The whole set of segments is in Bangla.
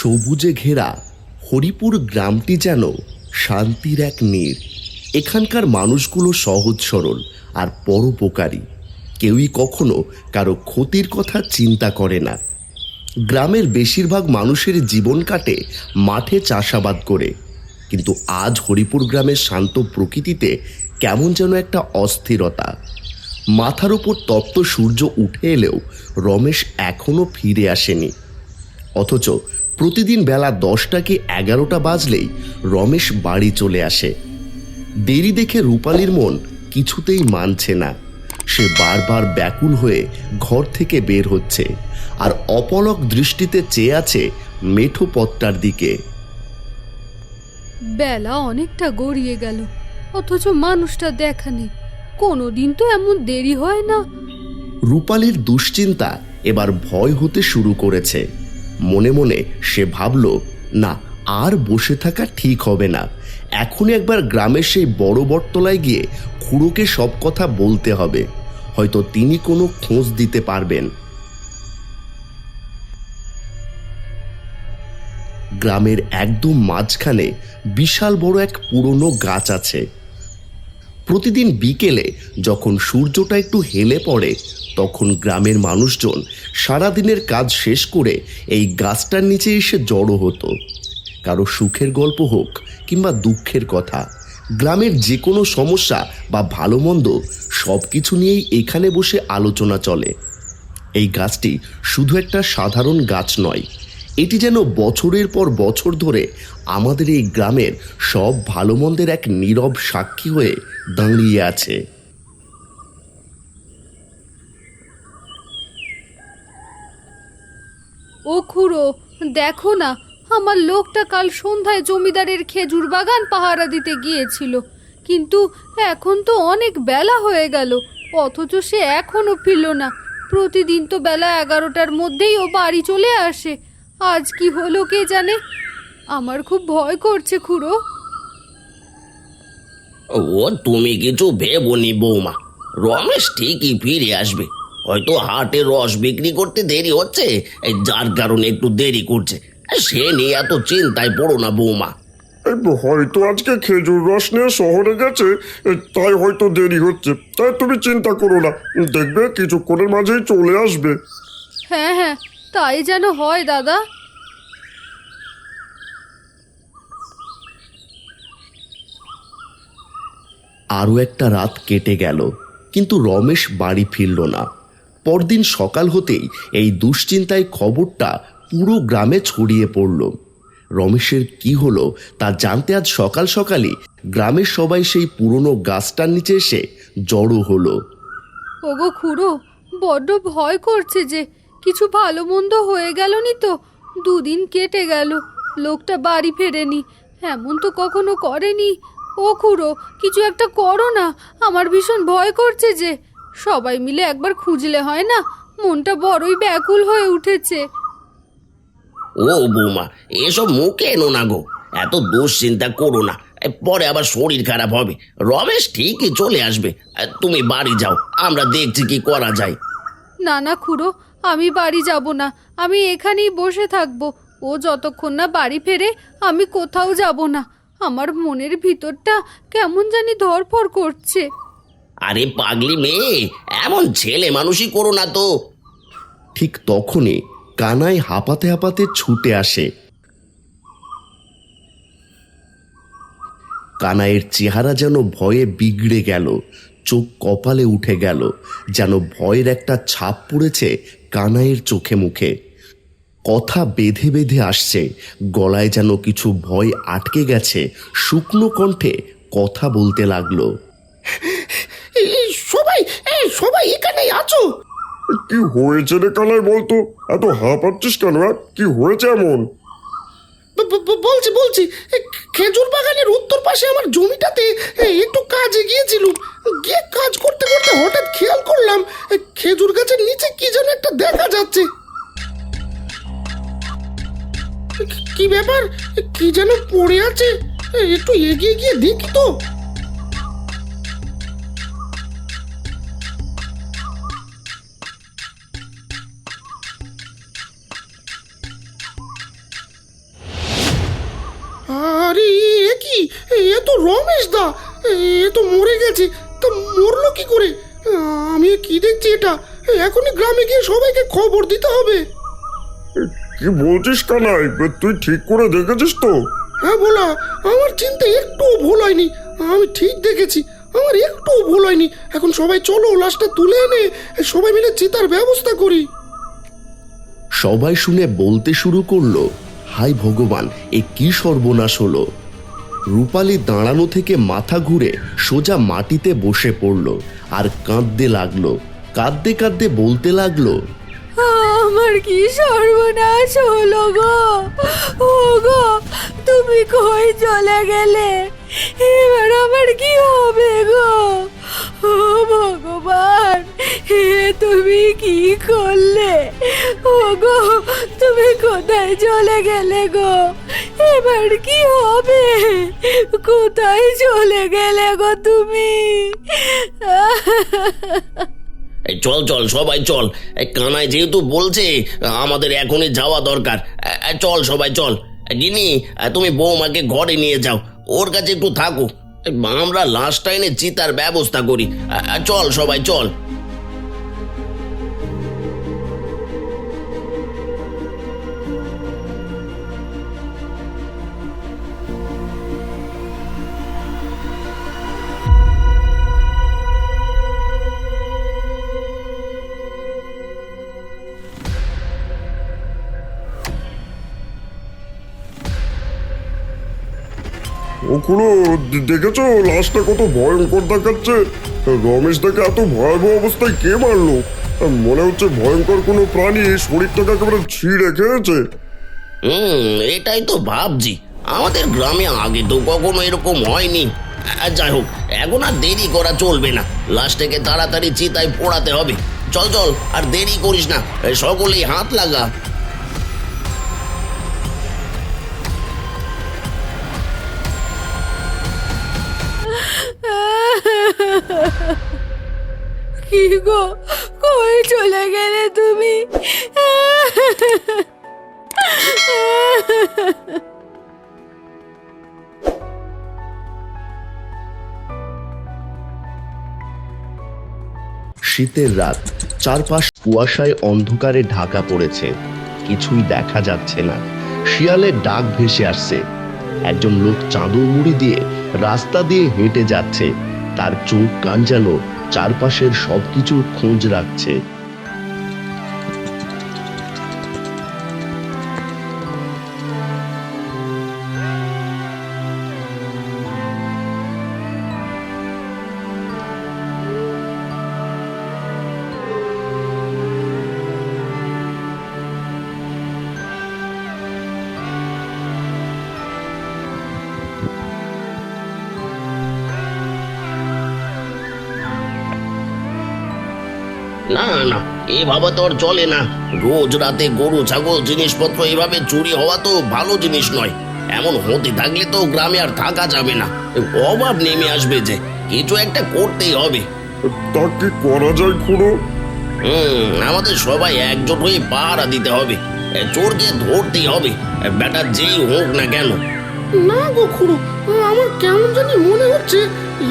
সবুজে ঘেরা হরিপুর গ্রামটি যেন শান্তির এক নীড়। এখানকার মানুষগুলো সহজ সরল আর পরোপকারী। কেউই কখনো কারো ক্ষতির কথা চিন্তা করে না। গ্রামের বেশিরভাগ মানুষের জীবন কাটে মাঠে চাষাবাদ করে, কিন্তু আজ হরিপুর গ্রামের শান্ত প্রকৃতিতে কেমন যেন একটা অস্থিরতা। মাথার উপর তপ্ত সূর্য উঠে এলেও রমেশ এখনো ফিরে আসেনি। অথচ প্রতিদিন বেলা 10টা কি 11টা বাজলেই রমেশ বাড়ি চলে আসে। দেরি দেখে রূপালীর মন কিছুতেই মানছে না। সে বারবার ব্যাকুল হয়ে ঘর থেকে বের হচ্ছে আর অপলক দৃষ্টিতে চেয়ে আছে মেঠো পথটার দিকে। বেলা অনেকটা গড়িয়ে গেল, অথচ মানুষটা দেখা নেই। কোনোদিন তো এমন দেরি হয় না। রূপালীর দুশ্চিন্তা এবার ভয় হতে শুরু করেছে। মনে মনে সে ভাবল, না, আর বসে থাকা ঠিক হবে না। এখনই একবার গ্রামের সেই বড় বটতলায় গিয়ে খুড়োকে সব কথা বলতে হবে। হয়তো তিনি কোনো খোঁজ দিতে পারবেন। গ্রামের একদম মাঝখানে বিশাল বড় এক পুরনো গাছ আছে। প্রতিদিন বিকেলে যখন সূর্যটা একটু হেলে পড়ে, তখন গ্রামের মানুষজন সারাদিনের কাজ শেষ করে এই গাছটার নিচে এসে জড়ো হতো। কারো সুখের গল্প হোক কিংবা দুঃখের কথা, গ্রামের যে কোনো সমস্যা বা ভালো মন্দ সব কিছু নিয়েই এখানে বসে আলোচনা চলে। এই গাছটি শুধু একটা সাধারণ গাছ নয়, এটি যেন বছরের পর বছর ধরে আমাদের এই গ্রামের সব ভালো মন্দের এক নীরব সাক্ষী হয়ে দাঁড়িয়ে আছে। ও খুড়ো, দেখো না, আমার লোকটা কাল সন্ধ্যায় জমিদারের খেজুর বাগান পাহারা দিতে গিয়েছিল, কিন্তু এখন তো অনেক বেলা হয়ে গেল, অথচ সে এখনো ফিরল না। প্রতিদিন তো বেলা 11টার মধ্যেই ও বাড়ি চলে আসে। আজ কি হলো কে জানে। আমার খুব ভয় করছে খুড়ো। ও তুমি কিছু ভেবোনি বৌমা, রমেশ ঠিকই ফিরে আসবে। হয়তো হাটে রস বিক্রি করতে দেরি হচ্ছে, যার কারণে একটু দেরি করছে। সে নিয়ে এত চিন্তায় পড়ো না বৌমা। হয়তো আজকে খেজুর রস নিয়ে শহরে গেছে, তাই হয়তো দেরি হচ্ছে। তাই তুমি চিন্তা করো না, দেখবে কিছুক্ষণের মাঝেই চলে আসবে। হ্যাঁ হ্যাঁ, তাই যেন হয় দাদা। আরও একটা রাত কেটে গেল, কিন্তু রমেশ বাড়ি ফিরল না। পরদিন সকাল হতেই এই দুশ্চিন্তায় খবরটা পুরো গ্রামে ছড়িয়ে পড়ল। রমেশের কি হলো তা জানতে আজ সকাল সকালই গ্রামের সবাই সেই পুরনো গাছটার নিচে এসে জড়ো হলো। ওগো খুড়ো, বড্ড ভয় করছে যে কিছু ভালো মন্দ হয়ে গেল নি তো। 2 দিন কেটে গেল, লোকটা বাড়ি ফেরেনি। এমন তো কখনো করেনি। ও খুড়ো, কিছু একটা করো না, আমার ভীষণ ভয় করছে যে। সবাই মিলে একবার খুঁজলে হয় না? মনটা বড়ই ব্যাকুল হয়ে উঠেছে। ও বৌমা, এসব মুখে এনো না গো, এত দুশ্চিন্তা করো না, পরে আবার শরীর খারাপ হবে। রমেশ ঠিকই চলে আসবে, তুমি বাড়ি যাও, আমরা দেখছি কি করা যায়। না না খুড়ো, আমি বাড়ি যাব না। আমি এখানেই বসে থাকবো। ও যতক্ষণ না বাড়ি ফেরে আমি কোথাও যাব না। আমার মনের ভিতরটা কেমন জানি ধড়ফড় করছে। আরে পাগলি মেয়ে, এমন ছেলে মানুষই করো না তো। ঠিক তখনই কানাই হাঁপাতে হাঁপাতে ছুটে আসে। কানাইয়ের চেহারা যেন ভয়ে বিগড়ে গেল, চোখ কপালে উঠে গেল, যেন ভয়ের একটা ছাপ পড়েছে কানাইয়ের চোখে মুখে। কথা বেঁধে বেঁধে আসছে, গলায় যেন কিছু ভয় আটকে গেছে। শুকনো কণ্ঠে কথা বলতে লাগলো। সবাই সবাই এখানে আছো? কি হয়েছে রে কানাই, বলতো? এত হাঁপাচ্ছিস কেন? কি হয়েছে এমন? বলছি বলছি, খেজুর বাগানের উত্তর পাশে আমার জমিটাতে একটু কাজে গিয়েছিলুম। গিয়ে কাজ করতে করতে হঠাৎ খেয়াল করলাম খেজুর গাছের নিচে কি যেন একটা দেখা যাচ্ছে। কি ব্যাপার? কি যেন পড়ে আছে, একটু এগিয়ে গিয়ে দেখি তো। এ তো রমেশ দা, এ তো মরে গেছে। তা মরলো কি করে? আমি কি দেখছি এটা? এখনই গ্রামে গিয়ে সবাইকে খবর দিতে হবে। কি বলছিস কানাই, তুই ঠিক করে দেখেছিস তো? হ্যাঁ ভোলা, আমার চিন্তা একটুও ভুল হয়নি। আমি ঠিক দেখেছি, আমার একটুও ভুল হয়নি। এখন সবাই চলো লাশটা তুলে এনে সবাই মিলে চিতার ব্যবস্থা করি। সবাই শুনে বলতে শুরু করলো, হায় ভগবান, এ কি সর্বনাশ হলো। রূপালী দাঁড়ানো থেকে মাথা ঘুরে সোজা মাটিতে বসে পড়ল আর কাঁদতে লাগলো। কাঁদতে কাঁদতে বলতে লাগলো, আমার কি সর্বনাশ হলো গো! ও গো, তুমি কই চলে গেলে? এবার আমার কি হবে গো? ও ভগবান, হে তুমি কি করলে? ও গো, তুমি কোথায় চলে গেলে গো? এবার কি হবে? কোথায় চলে গেলে গো তুমি? এই চল চল সবাই চল, এই কানাই যেহেতু বলছে আমাদের এখনই যাওয়া দরকার, চল সবাই চল। গিনি, তুমি বৌমাকে ঘরে নিয়ে যাও, ওর কাছে একটু থাকো, আমরা লাশটা এনে চিতার ব্যবস্থা করি। চল সবাই চল। ও খুড়ো, দেখেছো লাশটা কত ভয়ঙ্কর দেখাচ্ছে? রমেশ দাকে এত ভয়াবহ অবস্থায় কে মারলো? মনে হচ্ছে ভয়ঙ্কর কোনো প্রাণী শরীরটাকে একেবারে ছিঁড়ে খেয়েছে। এটাই তো ভাবছি, আমাদের গ্রামে আগে তো কখনো এরকম হয়নি। যাই হোক, এখন আর দেরি করা চলবে না, লাশটাকে তাড়াতাড়ি চিতায় পোড়াতে হবে। চল চল, আর দেরি করিস না, সকলেই হাত লাগা। কি গো, কই চলে গেলে তুমি? শীতের রাত, চারপাশ কুয়াশায় অন্ধকারে ঢাকা পড়েছে, কিছুই দেখা যাচ্ছে না। শিয়ালের ডাক ভেসে আসছে। একজন লোক চাদর মুড়ি দিয়ে রাস্তা দিয়ে হেঁটে যাচ্ছে, তার চোখ কান যেন চারপাশের সবকিছুর খোঁজ রাখছে। না না, এভাবে তো আর চলে না। রোজ রাতে গরু ছাগল জিনিসপত্র এভাবে চুরি হওয়া তো ভালো জিনিস নয়। এমন হতে থাকলে তো গ্রামে আর থাকা যাবে না, অভাব নেমে আসবে, যে কিছু একটা করতেই হবে। তা কি করা যায় খুড়ো? আমাদের সবাই একজোট হয়ে পাহারা দিতে হবে, চোরকে ধরতেই হবে, বেটা যেই হোক না কেন। না গো খুড়ো, আমার কেমন জানি মনে হচ্ছে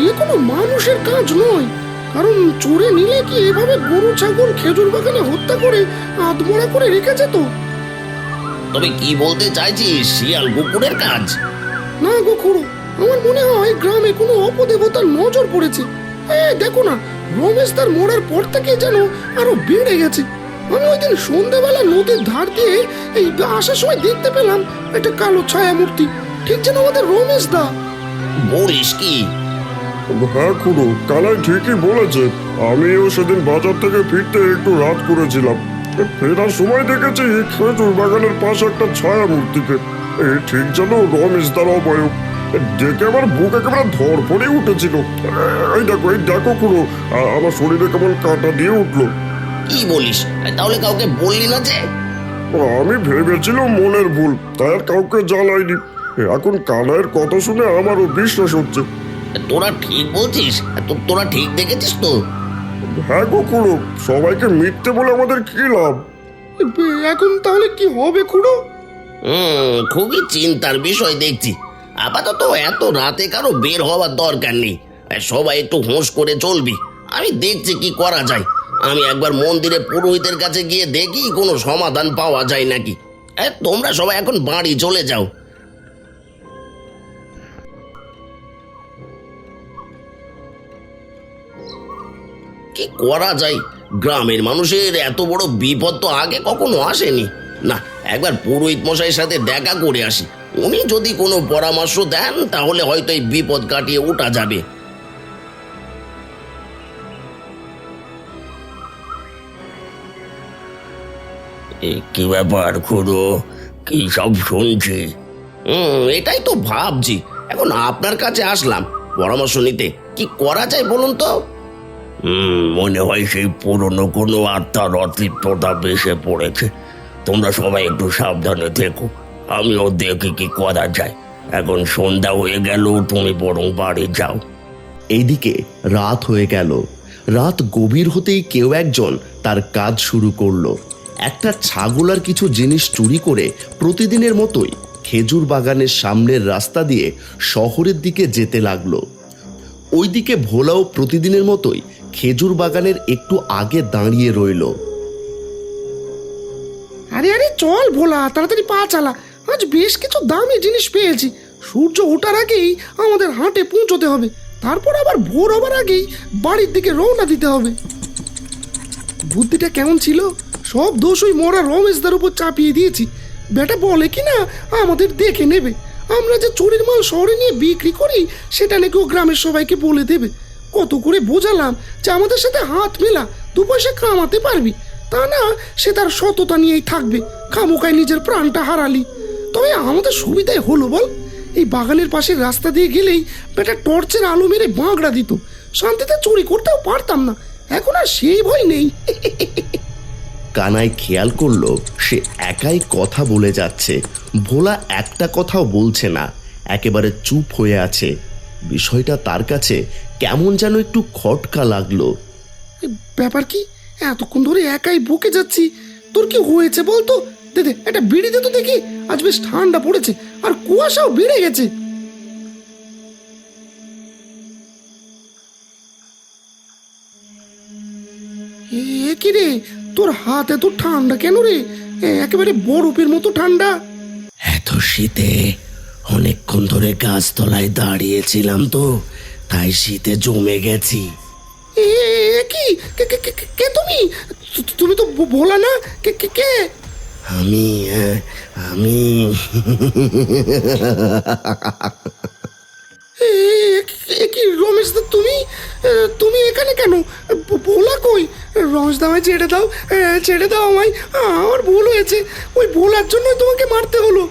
এ কোনো মানুষের কাজ নয়। কারণ চোরে নিলে কি এভাবে গরু ছাগল খেজুর বাগানে হত্যা করে আধমরা করে রেখেছে তো? তবে কি বলতে চাইছিস, শিয়াল কুকুরের কাজ? না গো খুড়ো, আমার মনে হয় গ্রামে কোনো অপদেবতার নজর পড়েছে। দেখো না, রমেশ তার মরার পর থেকে যেন আরো বেড়ে গেছে। আমি ওই দিন সন্ধ্যাবেলা নদীর ধার দিয়ে এই আসার সময় দেখতে পেলাম একটা কালো ছায়া মূর্তি, ঠিক যেন আমাদের রমেশ দা। বলিস কি? হ্যাঁ খুড়ো, কানাই ঠিকই বলেছে। আমিও সেদিন বাজার থেকে ফিরতে একটু রাত করেছিলাম, ফেরার সময় দেখেছি খেজুর বাগানের পাশে একটা ছায়া মূর্তিকে, ঠিক যেন রমেশ দার অবয়ব। দেখে আমার বুক একেবারে ধরপড়ে উঠেছিল। এই দেখো খুড়ো, আমার শরীরে কেমন কাঁটা দিয়ে উঠলো। কি বলিস? তাহলে কাউকে বললি না যে? আমি ভেবেছিলাম মনের ভুল, তাই আর কাউকে জানাইনি। এখন কানাইয়ের কথা শুনে আমারও বিশ্বাস হচ্ছে। তোরা ঠিক বলছিস? তোরা ঠিক দেখেছিস তো? হ্যাঁ গো খুড়ো, সবাইকে মিথ্যে বলে আমাদের কি লাভ? এখন তাহলে কি হবে খুড়ো? খুবই চিন্তার বিষয় দেখছি। আপাতত এত রাতে কারো বের হওয়ার দরকার নেই। সবাই একটু হোঁশ করে চলবি। আমি দেখছি কি করা যায়। আমি একবার মন্দিরে পুরোহিতের কাছে গিয়ে দেখি কোনো সমাধান পাওয়া যায় নাকি। তোমরা সবাই এখন বাড়ি চলে যাও। কি করা যায়? গ্রামের মানুষের এত বড় বিপদ তো আগে কখনো আসেনি। না, একবার পুরোহিত মশাইয়ের সাথে দেখা করে আসি। উনি যদি কোনো পরামর্শ দেন তাহলে হয়তো এই বিপদ কাটিয়ে ওঠা যাবে। কি ব্যাপার খুড়ো, কি সব শুনছি? এটাই তো ভাবছি। এখন আপনার কাছে আসলাম পরামর্শ নিতে। কি করা যায় বলুন তো? মনে হয় সেই পুরনো কোনো আত্মার অতৃপ্ততা বেসে পড়েছে। তোমরা সবাই একটু সাবধানে থেকো। আমিও দেখি কি করা যায়। এখন সন্ধ্যা হয়ে গেল, তুমি বরং বাড়ি যাও। এইদিকে রাত হয়ে গেল। রাত গভীর হতেই কেউ একজন তার কাজ শুরু করলো। একটা ছাগল আর কিছু জিনিস চুরি করে প্রতিদিনের মতোই খেজুর বাগানের সামনের রাস্তা দিয়ে শহরের দিকে যেতে লাগলো। ওইদিকে ভোলাও প্রতিদিনের মতোই খেজুর বাগানের একটু আগে দাঁড়িয়ে রইল। আরে আরে চল ভোলা, তাড়াতাড়ি পা চালা। আজ বেশ কিছু দামি জিনিস পেয়েছি। সূর্য ওঠার আগেই আমাদের হাটে পৌঁছতে হবে। তারপর আবার ভোর হবার আগেই বাড়ির দিকে রওনা দিতে হবে। বুদ্ধিটা কেমন ছিল? সব দোষ ওই মরা রমেশদার উপর চাপিয়ে দিয়েছি। বেটা বলে কি না আমাদের দেখে নেবে। আমরা যে চুরির মাল শহরে নিয়ে বিক্রি করি সেটা নাকি ও গ্রামের সবাইকে বলে দেবে। কত করে বোঝালাম যে আমাদের সাথে হাত মেলা, 2 পয়সা কামাতে পারবি। তা না, সে তার সততা নিয়েই থাকবে। খামোকায় নিজের প্রাণটা হারালি। তবে আমাদের সুবিধাই হলো বল, এই বাগানের পাশে রাস্তা দিয়ে গেলেই বেটা টর্চের আলো মেরে বাঁকড়া দিত। শান্তিতে চুরি করতেও পারতাম না। এখন আর সেই ভয় নেই। কানাই খেয়াল করলো সে একাই কথা বলে যাচ্ছে। ভোলা একটা কথাও বলছে না, একেবারে চুপ হয়ে আছে। বিষয়টা তার কাছে কেমন যেন একটু খটকা লাগলো। ব্যাপার কি? এতক্ষণ ধরে একাই বকে যাচ্ছি। তোর কি হয়েছে বলতো? দে দে, একটা বিড়ি দে তো দেখি। আজ বেশ ঠান্ডা পড়েছে আর কুয়াশাও বেড়ে গেছে। এ কি রে, তোর হাত এত ঠান্ডা কেন রে? একেবারে বরফের মতো ঠান্ডা। এত শীতে অনেকক্ষণ ধরে গাছতলায় দাঁড়িয়েছিলাম তো, তাই শীতে জমে গেছি। এ কি? কে তুমি? তুমি তো ভোলা না? কে কে কে? আমি আমি কি রমেশ দা, তুমি তুমি এখানে কেন? ভোলা কই? রমেশ দা আমায় ছেড়ে দাও, ছেড়ে দাও আমায়। আমার ভুল হয়েছে। ওই ভোলার জন্যই তোমাকে মারতে হলো।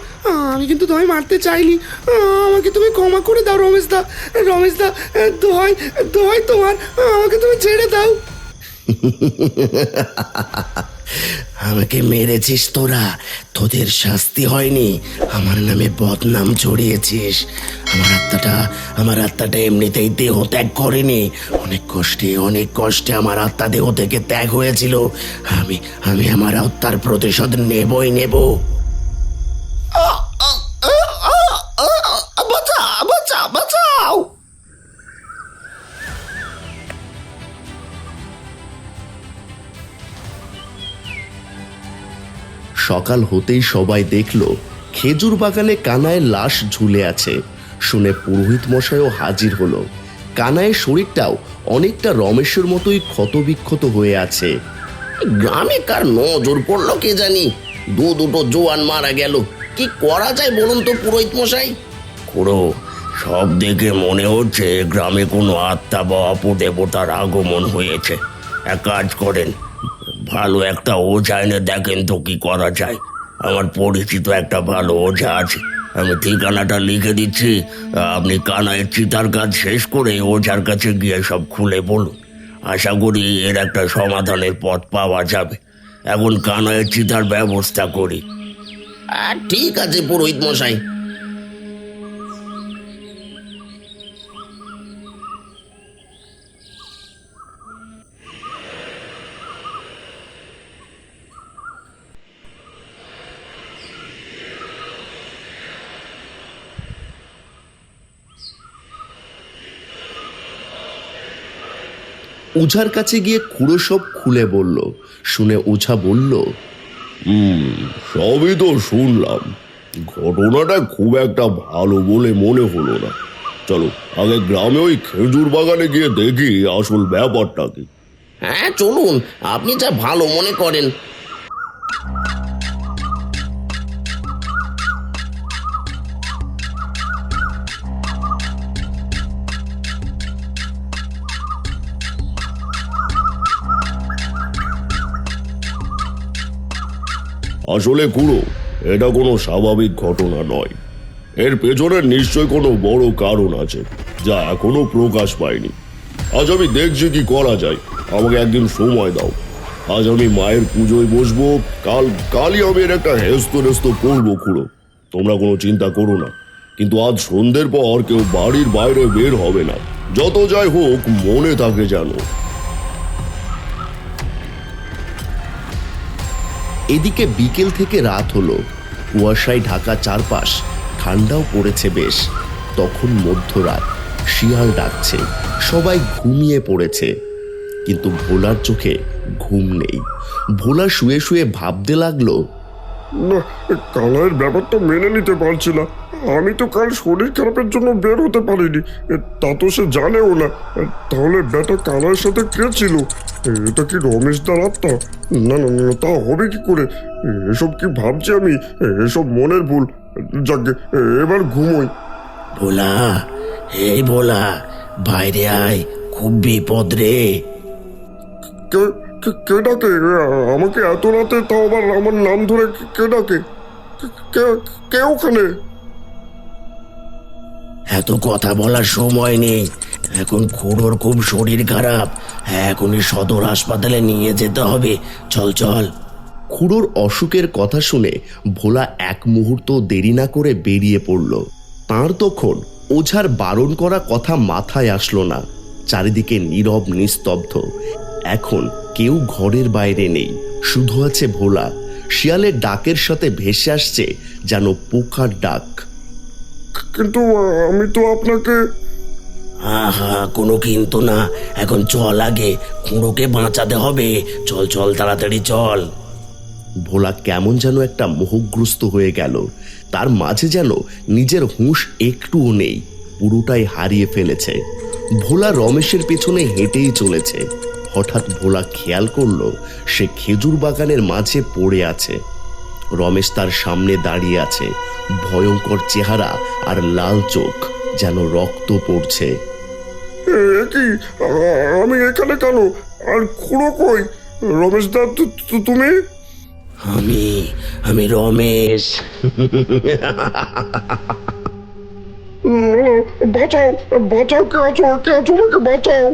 আমি কিন্তু তোমায় মারতে চাইনি। আমাকে তুমি ক্ষমা করে দাও রমেশ দা। রমেশ দা, দোহাই দোহাই তোমার, আমাকে তুমি ছেড়ে দাও। আমাকে মেরেছিস তোরা, তোদের শাস্তি হয়নি। আমার নামে বদনাম ছড়িয়েছিস। আমার আত্মাটা এমনিতেই দেহ ত্যাগ করেনি। অনেক কষ্টে আমার আত্মা দেহ থেকে ত্যাগ হয়েছিল। আমি আমার আত্মার প্রতিশোধ নেবই নেব। বাঁচাও! সকাল হতেই সবাই দেখল খেজুর বাগানে কানাইয়ের লাশ ঝুলে আছে। শুনে পুরোহিত মশাইও হাজির হলো। কানাইয়ের শরীরটাও অনেকটা রমেশের মতোই ক্ষতবিক্ষত হয়ে আছে। গ্রামে কার নজর পড়লো কে জানি, দুটো জোয়ান মারা গেল। কি করা যায় বলুন তো পুরোহিত মশাই? খুড়ো, সব দেখে মনে হচ্ছে গ্রামে কোনো আত্মা বা অপদেবতার আগমন হয়েছে। এক কাজ করেন, ভালো একটা ওঝা এনে দেখেন তো কি করা যায়। আমার পরিচিত একটা ভালো ওঝা আছে, আমি ঠিকানাটা লিখে দিচ্ছি। আপনি কানাইয়ের চিতার কাজ শেষ করে ওঝার কাছে গিয়ে সব খুলে বলুন। আশা করি এর একটা সমাধানের পথ পাওয়া যাবে। এখন কানাইয়ের চিতার ব্যবস্থা করি। ঠিক আছে পুরোহিত মশাই। ওঝার কাছে গিয়ে খুড়ো সব খুলে বলল। শুনে ওঝা বলল, সবই তো শুনলাম, ঘটনাটা খুব একটা ভালো বলে মনে হলো না। চলো আগে গ্রামে ওই খেজুর বাগানে গিয়ে দেখি আসল ব্যাপারটা কি। হ্যাঁ চলুন, আপনি যা ভালো মনে করেন। আসলে খুড়ো, এটা কোনো স্বাভাবিক ঘটনা নয়। এর পেছনে নিশ্চয় কোনো বড় কারণ আছে, যা এখনো প্রকাশ পায়নি। আজ আমি দেখছি কি করা যায়। আমাকে একদিন সময় দাও। আজ আমি মায়ের পুজোয় বসবো, কালই আমি এর একটা হেস্ত করবো খুড়ো। তোমরা কোনো চিন্তা করো না, কিন্তু আজ সন্ধ্যের পর কেউ বাড়ির বাইরে বের হবে না। যত যাই হোক মনে থাকে যেন। এদিকে বিকেল থেকে রাত হলো, কুয়াশায় ঢাকা চারপাশ, ঠান্ডাও পড়েছে বেশ। তখন মধ্যরাত, শিয়াল ডাকছে, সবাই ঘুমিয়ে পড়েছে, কিন্তু ভোলার চোখে ঘুম নেই। ভোলা শুয়ে শুয়ে ভাবতে লাগলো, না, কালাইয়ের ব্যাপারটা মেনে নিতে পারছি না। আমি তো কাল শরীর খারাপের জন্য বের হতে পারিনি, তা তো সে জানেও না। তাহলে বেটা কালাইয়ের সাথে কে ছিল? এটা কি রমেশদার আত্মা? না না না, তা হবে কি করে? এসব কি ভাবছি আমি? এসব মনের ভুল। যাকে এবার ঘুমোই। ভোলা, এই ভোলা, বাইরে আয়, খুব বিপদ রে। কে কে ডাকে আমাকে এত রাতে? তাও আবার আমার নাম ধরে কে ডাকে? কে ওখানে? এত কথা বলার সময় নেই, এখন খুড়োর খুব শরীর খারাপ, এখনই সদর হাসপাতালে নিয়ে যেতে হবে। চল চল। খুড়োর অসুখের কথা শুনে ভোলা এক মুহূর্ত দেরি না করে বেরিয়ে পড়ল। তার তখন ওঝার বারণ করা কথা মাথায় আসলো না। চারিদিকে নীরব নিস্তব্ধ। এখন কেউ ঘরের বাইরে নেই, শুধু আছে ভোলা। শিয়ালের ডাকের সাথে ভেসে আসছে যেন পোকার ডাক। কিন্তু আমি তো আপনাকে... আহা, কোনো কিন্তু না, এখন চল, আগে খুড়োকে বাঁচাতে হবে। চল চল, তাড়াতাড়ি চল। ভোলা কেমন যেন একটা মোহগ্রস্ত হয়ে গেল। তার মাঝে যেন নিজের হুঁশ একটুও নেই, পুরোটাই হারিয়ে ফেলেছে। ভোলা রমেশের পেছনে হেঁটেই চলেছে। হঠাৎ ভোলা খেয়াল করলো সে খেজুর বাগানের মাঝে পড়ে আছে। রমেশ তার সামনে দাঁড়িয়ে আছে, ভয়ঙ্কর চেহারা আর লাল চোখ, যেন রক্ত পড়ছে। কি, আমি এখানে কেন? আর খুড়ো কই? রমেশদা, তুমি? আমি রমেশ। বাঁচাও, বাঁচাও, কে আছো? আমাকে বাঁচাও।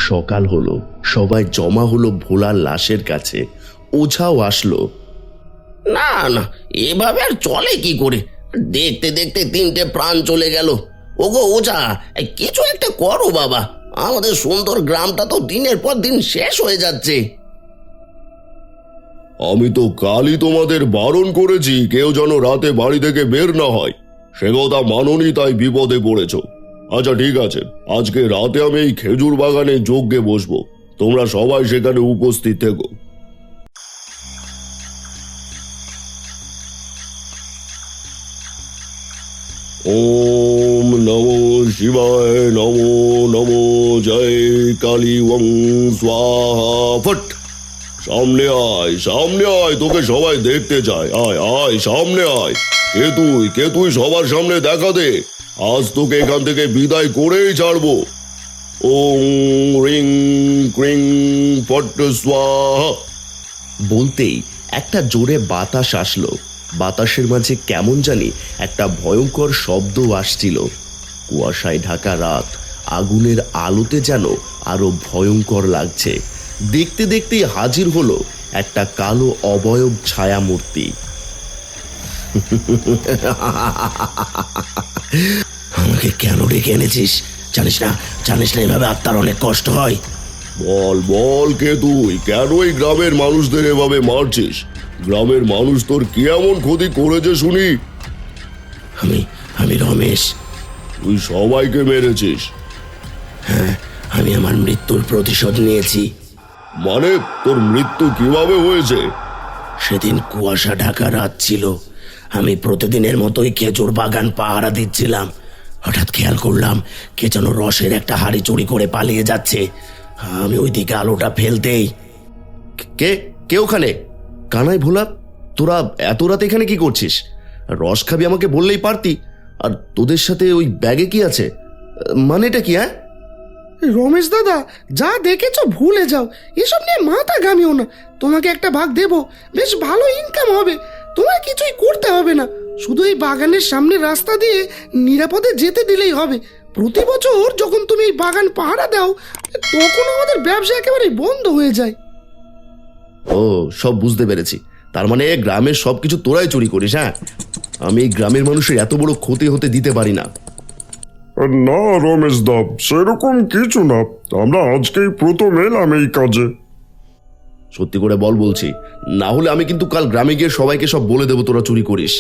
সকাল হলো, সবাই জমা হলো ভোলার লাশের কাছে। ওঝাও আসলো। না না, এভাবে আর চলে কি করে? দেখতে দেখতে 3টে প্রাণ চলে গেল। ওগো ওঝা, কিছু একটা করো বাবা, আমাদের সুন্দর গ্রামটা তো দিনের পর দিন শেষ হয়ে যাচ্ছে। আমি তো কালই তোমাদের বারণ করেছি কেউ যেন রাতে বাড়ি থেকে বের না হয়। সে কথা মানোনি, তাই বিপদে পড়েছ। আচ্ছা ঠিক আছে, আজকে রাতে আমি এই খেজুর বাগানে যজ্ঞে বসবো। তোমরা সবাই সেখানে উপস্থিত থেকো। ওম নমো শিবায়, নমো নমো, জয় কালী ওং স্বাহা। ফট! সামনে আয়, তোকে সবাই দেখতে চায়। আয় সামনে আয়। কে তুই সবার সামনে দেখা দে। আজ তোকে এখান থেকে বিদায় করেই ছাড়বো। ওং রিং ক্রিং ফট স্বাহা। বলতেই একটা জোরে বাতাস আসলো। বাতাসের মাঝে কেমন জানি একটা ভয়ঙ্কর শব্দ আসছিল। কুয়াশায় ঢাকা রাত, আগুনের আলোতে যেন আরো ভয়ঙ্কর লাগছে। দেখতে দেখতেই হাজির হলো একটা কালো অবয়ব ছায়া মূর্তি। আমাকে কেন ডেকে এনেছিস? জানিস না এভাবে আত্মার অনেক কষ্ট হয়। বল কে তুই? কেন এই গ্রামের মানুষদের এভাবে মারছিস? গ্রামের মানুষ তোর কি এমন ক্ষতি করেছে শুনি? আমি রমেশ। তুই সবাইকে মেরেছিস? হ্যাঁ, আমি আমার মৃত্যুর প্রতিশোধ নিয়েছি। মানে তোর মৃত্যু কিভাবে হয়েছে? সেদিন কুয়াশা ঢাকা রাত ছিল। আমি প্রতিদিনের মতোই খেজুর বাগান পাহারা দিচ্ছিলাম। হঠাৎ খেয়াল করলাম কে যেন রসের একটা হাঁড়ি চুরি করে পালিয়ে যাচ্ছে। আমি ওইদিকে আলোটা ফেলতেই কে কে ওখানে? কানাই, ভোলা, তোরা এত রাত এখানে কি করছিস? রস খাবি আমাকে বললেই পারতি। আর তোদের সাথে ওই ব্যাগে কি আছে? মানেটা কি? হ্যাঁ, রমেশ দাদা, যা দেখেছো ভুলে যাও, এসব নিয়ে মাথা ঘামিও না। তোমাকে একটা ভাগ দেবো, বেশ ভালো ইনকাম হবে। তোমার কিছুই করতে হবে না, শুধু এই বাগানের সামনে রাস্তা দিয়ে নিরাপদে যেতে দিলেই হবে। প্রতি বছর যখন তুমি এই বাগান পাহারা দাও, তখন আমাদের ব্যবসা একেবারে বন্ধ হয়ে যায়। ও, সব বুঝতে পেরেছি। তার মানে গ্রামের সবকিছু তোরাই চুরি করিস? হ্যাঁ, আমি এই গ্রামের মানুষের এত বড় ক্ষতি হতে দিতে পারি না। না রমেশ দা, সেরকম কিছু না। আমরা আজকেই প্রথম এলাম এই কাজে। সত্যি করে বল বলছি, না হলে আমি কিন্তু কাল গ্রামে গিয়ে সবাইকে সব বলে দেবো তোরা চুরি করিস।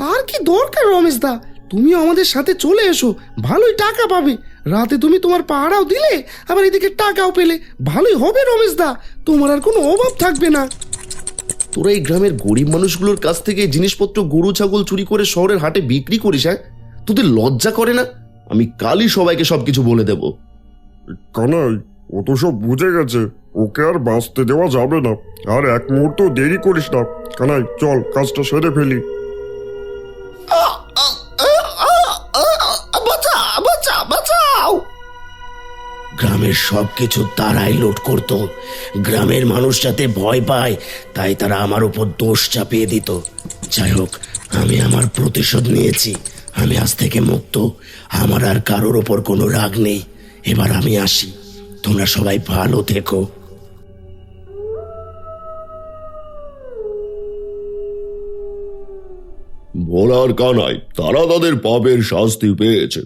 তার কি দরকার রমেশ দা, তুমিও আমাদের সাথে চলে এসো, ভালোই টাকা পাবে। রাতে তুমি তোমার পাহারাও দিলে, আবার এদিকে টাকাও পেলে। ভালোই হবে রমেশ দা, তোমার আর কোনো অভাব থাকবে না। তোরা এই গ্রামের গরিব মানুষগুলোর কাছ থেকে জিনিসপত্র, গরু ছাগল চুরি করে শহরের হাটে বিক্রি করিস? হ্যাঁ, তোদের লজ্জা করে না? আমি কালই সবাইকে সবকিছু বলে দেব। কানাই, ও তো সব বুঝে গেছে, ওকে আর বাঁচতে দেওয়া যাবে না। আর এক মুহূর্ত দেরি করিস না। কানাই, চল কাজটা সেরে ফেলি। বাঁচাও! গ্রামের সবকিছু তারাই লুট করত। গ্রামের মানুষ যাতে ভয় পায়, তাই তারা আমার উপর দোষ চাপিয়ে দিত। যাই হোক, আমি আমার প্রতিশোধ নিয়েছি। আমি আজ থেকে মুক্ত। আমার আর কারোর ওপর কোনো রাগ নেই। এবার আমি আসি, তোমরা সবাই ভালো থেকো। ভোলা আর কানাই, তারা তাদের পাপের শাস্তি পেয়েছে।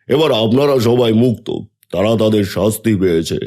এবার আপনারা সবাই মুক্ত। তারা তাদের শাস্তি পেয়েছে।